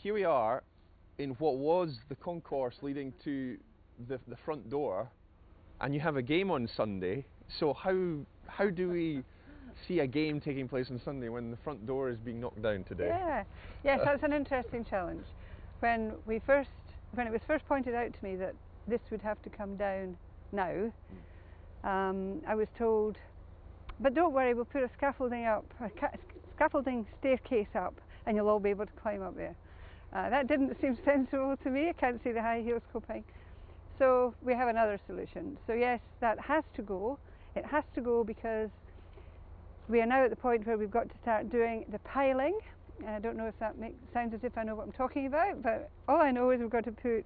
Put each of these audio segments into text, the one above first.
here we are in what was the concourse leading to the front door, and you have a game on Sunday. So how do we see a game taking place on Sunday when the front door is being knocked down today? Yeah, yes, that's an interesting challenge. When it was first pointed out to me that this would have to come down now, I was told, but don't worry, we'll put a scaffolding staircase up, and you'll all be able to climb up there. That didn't seem sensible to me. I can't see the high heels coping. So we have another solution. So yes, that has to go. It has to go because we are now at the point where we've got to start doing the piling. I don't know if that sounds as if I know what I'm talking about, but all I know is we've got to put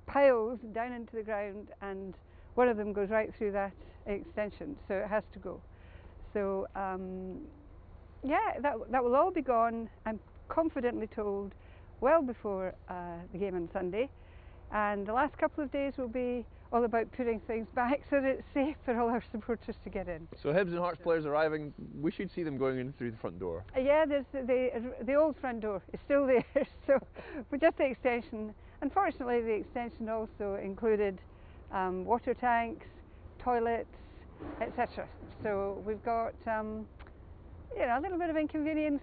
piles down into the ground, and one of them goes right through that extension, so it has to go. So yeah, that will all be gone, I'm confidently told, well before the game on Sunday. And the last couple of days will be all about putting things back so that it's safe for all our supporters to get in. So Hibs and Hearts players arriving, we should see them going in through the front door. Yeah, there's the old front door is still there, so we're just the extension. Unfortunately, the extension also included water tanks, toilets, etc. So we've got a little bit of inconvenience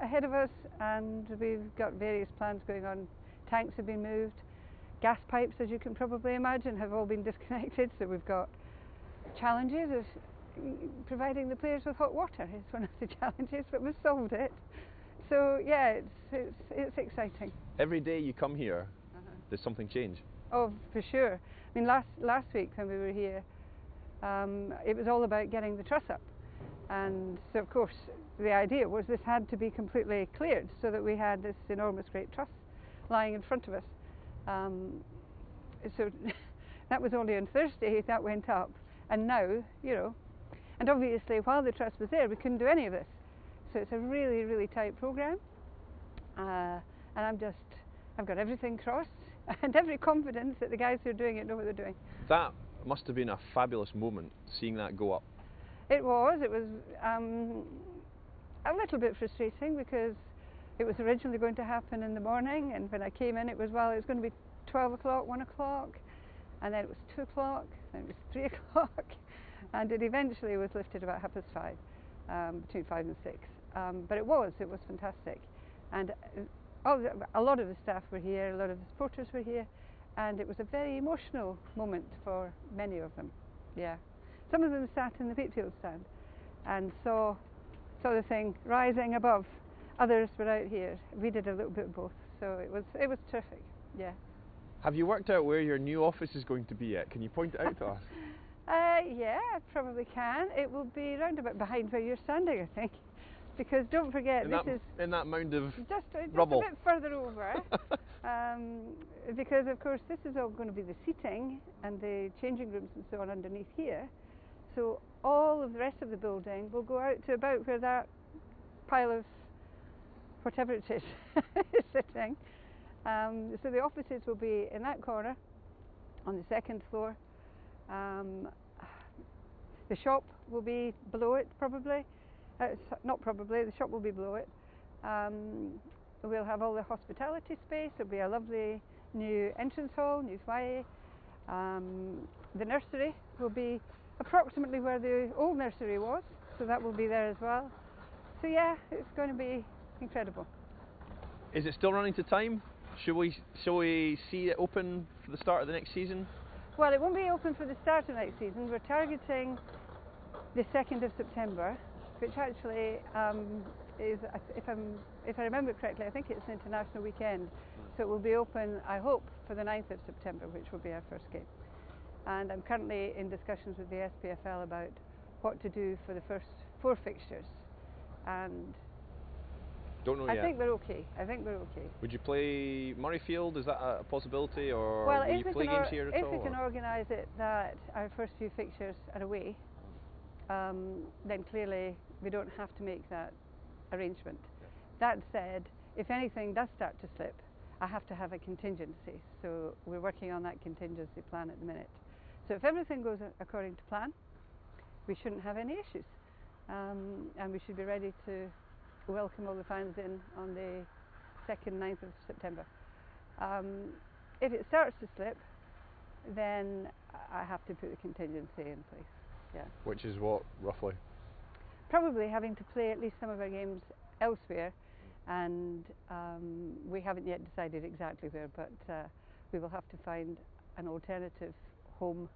ahead of us, and we've got various plans going on. Tanks have been moved. Gas pipes, as you can probably imagine, have all been disconnected, so we've got challenges of providing the players with hot water. It's one of the challenges, but we've solved it. So yeah, it's exciting. Every day you come here, there's something change. Oh, for sure. I mean, last week when we were here, it was all about getting the truss up, and so of course the idea was this had to be completely cleared so that we had this enormous great truss lying in front of us. So that was only on Thursday that went up, and now, and obviously while the truss was there we couldn't do any of this. So it's a really, really tight programme, and I've got everything crossed and every confidence that the guys who are doing it know what they're doing. That must have been a fabulous moment, seeing that go up. It was a little bit frustrating because it was originally going to happen in the morning, and when I came in it was going to be 12 o'clock, 1 o'clock, and then it was 2 o'clock, then it was 3 o'clock, and it eventually was lifted about 5:30, between 5 and 6. But it was fantastic, and a lot of the staff were here, a lot of the supporters were here, and it was a very emotional moment for many of them. Yeah, some of them sat in the Wheatfield stand and saw the thing rising above. Others were out here. We did a little bit of both, so it was terrific. Yeah. Have you worked out where your new office is going to be yet? Can you point it out to us? Yeah, I probably can. It will be round about behind where you're standing, I think. Because don't forget, in that mound of just rubble. A bit further over. Because of course this is all going to be the seating and the changing rooms and so on underneath here. So all of the rest of the building will go out to about where that pile of whatever it is is sitting. So the offices will be in that corner on the second floor. The shop will be below it probably. Not probably, the shop will be below it. We'll have all the hospitality space. There'll be a lovely new entrance hall, new foyer. The nursery will be approximately where the old nursery was, so that will be there as well. So yeah, it's going to be incredible. Is it still running to time? Shall we see it open for the start of the next season? Well, it won't be open for the start of next season. We're targeting the 2nd of September, which actually is, if I remember correctly, I think it's an international weekend. So it will be open, I hope, for the 9th of September, which will be our first game. And I'm currently in discussions with the SPFL about what to do for the first 4 fixtures. And don't know yet. I think we're okay. Would you play Murrayfield? Is that a possibility, or well, will you play games here at all? If we can organise it that our first few fixtures are away, then clearly we don't have to make that arrangement. Yeah. That said, if anything does start to slip, I have to have a contingency. So we're working on that contingency plan at the minute. So if everything goes according to plan, we shouldn't have any issues, and we should be ready to welcome all the fans in on the 2nd, 9th of September. If it starts to slip, then I have to put the contingency in place. Yeah. Which is what, roughly? Probably having to play at least some of our games elsewhere, and we haven't yet decided exactly where, but we will have to find an alternative home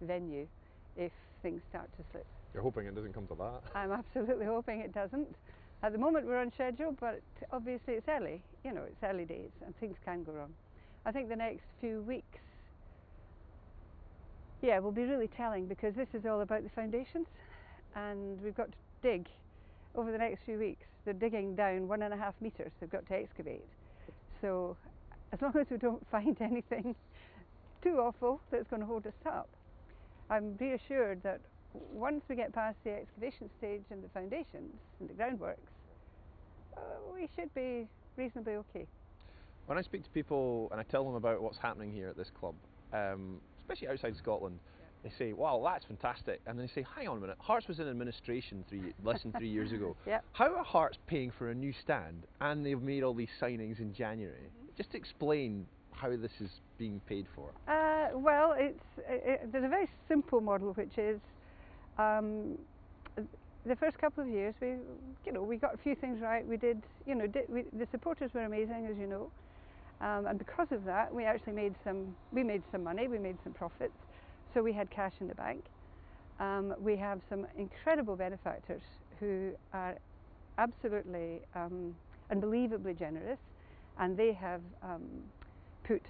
venue if things start to slip. You're hoping it doesn't come to that? I'm absolutely hoping it doesn't. At the moment we're on schedule, but obviously it's early, you know, it's early days and things can go wrong. I think the next few weeks, yeah, will be really telling, because this is all about the foundations, and we've got to dig over the next few weeks. They're digging down 1.5 metres, they've got to excavate. So as long as we don't find anything too awful that's going to hold us up, I'm reassured that once we get past the excavation stage and the foundations and the groundworks, we should be reasonably okay. When I speak to people and I tell them about what's happening here at this club, especially outside Scotland, they say, wow, that's fantastic. And then they say, hang on a minute, Hearts was in administration less than 3 years ago. Yep. How are Hearts paying for a new stand and they've made all these signings in January? Just explain how this is being paid for. Well, there's a very simple model, which is the first couple of years we got a few things right. We did, the supporters were amazing, as you know, and because of that, we actually made some money, we made some profits, so we had cash in the bank. We have some incredible benefactors who are absolutely unbelievably generous, and they have put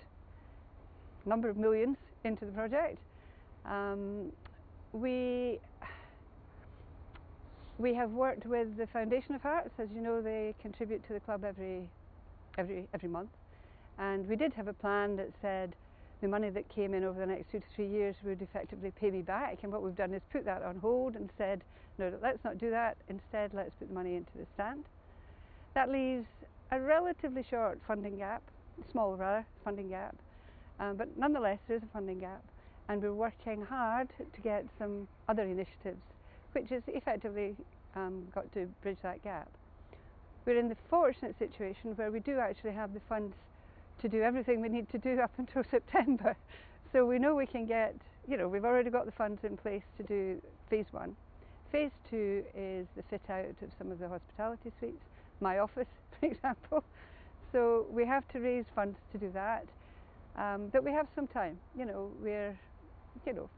a number of millions into the project. We have worked with the Foundation of Hearts. As you know, they contribute to the club every month, and we did have a plan that said the money that came in over the next 2 to 3 years would effectively pay me back, and what we've done is put that on hold and said, no, let's not do that. Instead, let's put the money into the stand. That leaves a relatively short funding gap, small rather, funding gap, but nonetheless there is a funding gap, and we're working hard to get some other initiatives which has effectively got to bridge that gap. We're in the fortunate situation where we do actually have the funds to do everything we need to do up until September. So we know we can get, we've already got the funds in place to do phase 1. Phase 2 is the fit out of some of the hospitality suites, my office, for example. So we have to raise funds to do that, but we have some time. We're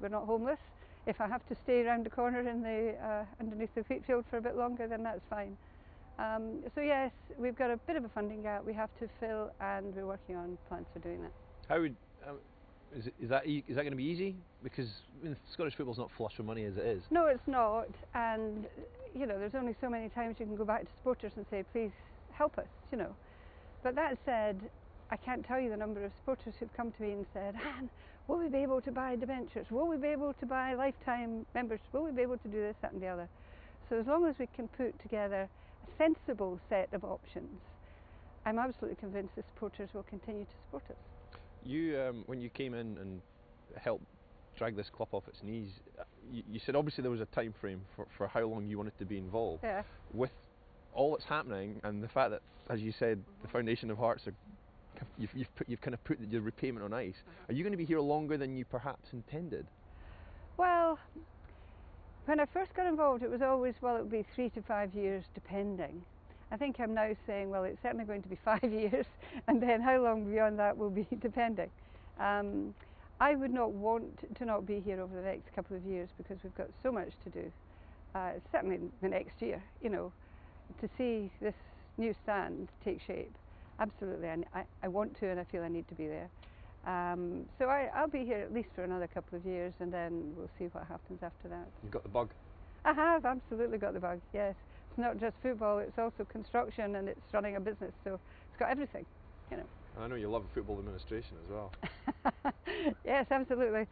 not homeless. If I have to stay around the corner in the underneath the wheat field for a bit longer, then that's fine. So yes, we've got a bit of a funding gap we have to fill, and we're working on plans for doing that. How would is that going to be easy? Because Scottish football's not flush with money as it is. No, it's not, and there's only so many times you can go back to supporters and say, please help us. But that said, I can't tell you the number of supporters who've come to me and said, Anne, will we be able to buy debentures? Will we be able to buy lifetime memberships? Will we be able to do this, that and the other? So as long as we can put together a sensible set of options, I'm absolutely convinced the supporters will continue to support us. You, when you came in and helped drag this club off its knees, you said obviously there was a time frame for how long you wanted to be involved. Yeah. With all that's happening and the fact that, as you said, the Foundation of Hearts are you've kind of put your repayment on ice. Are you going to be here longer than you perhaps intended? Well, when I first got involved, it was always, well, it would be 3 to 5 years depending. I think I'm now saying, well, it's certainly going to be 5 years, and then how long beyond that will be depending. I would not want to not be here over the next couple of years, because we've got so much to do. Certainly the next year, to see this new stand take shape. Absolutely, I want to, and I feel I need to be there. So I'll be here at least for another couple of years, and then we'll see what happens after that. You've got the bug? I have absolutely got the bug, yes. It's not just football, it's also construction, and it's running a business, so it's got everything, I know you love football administration as well. Yes, absolutely.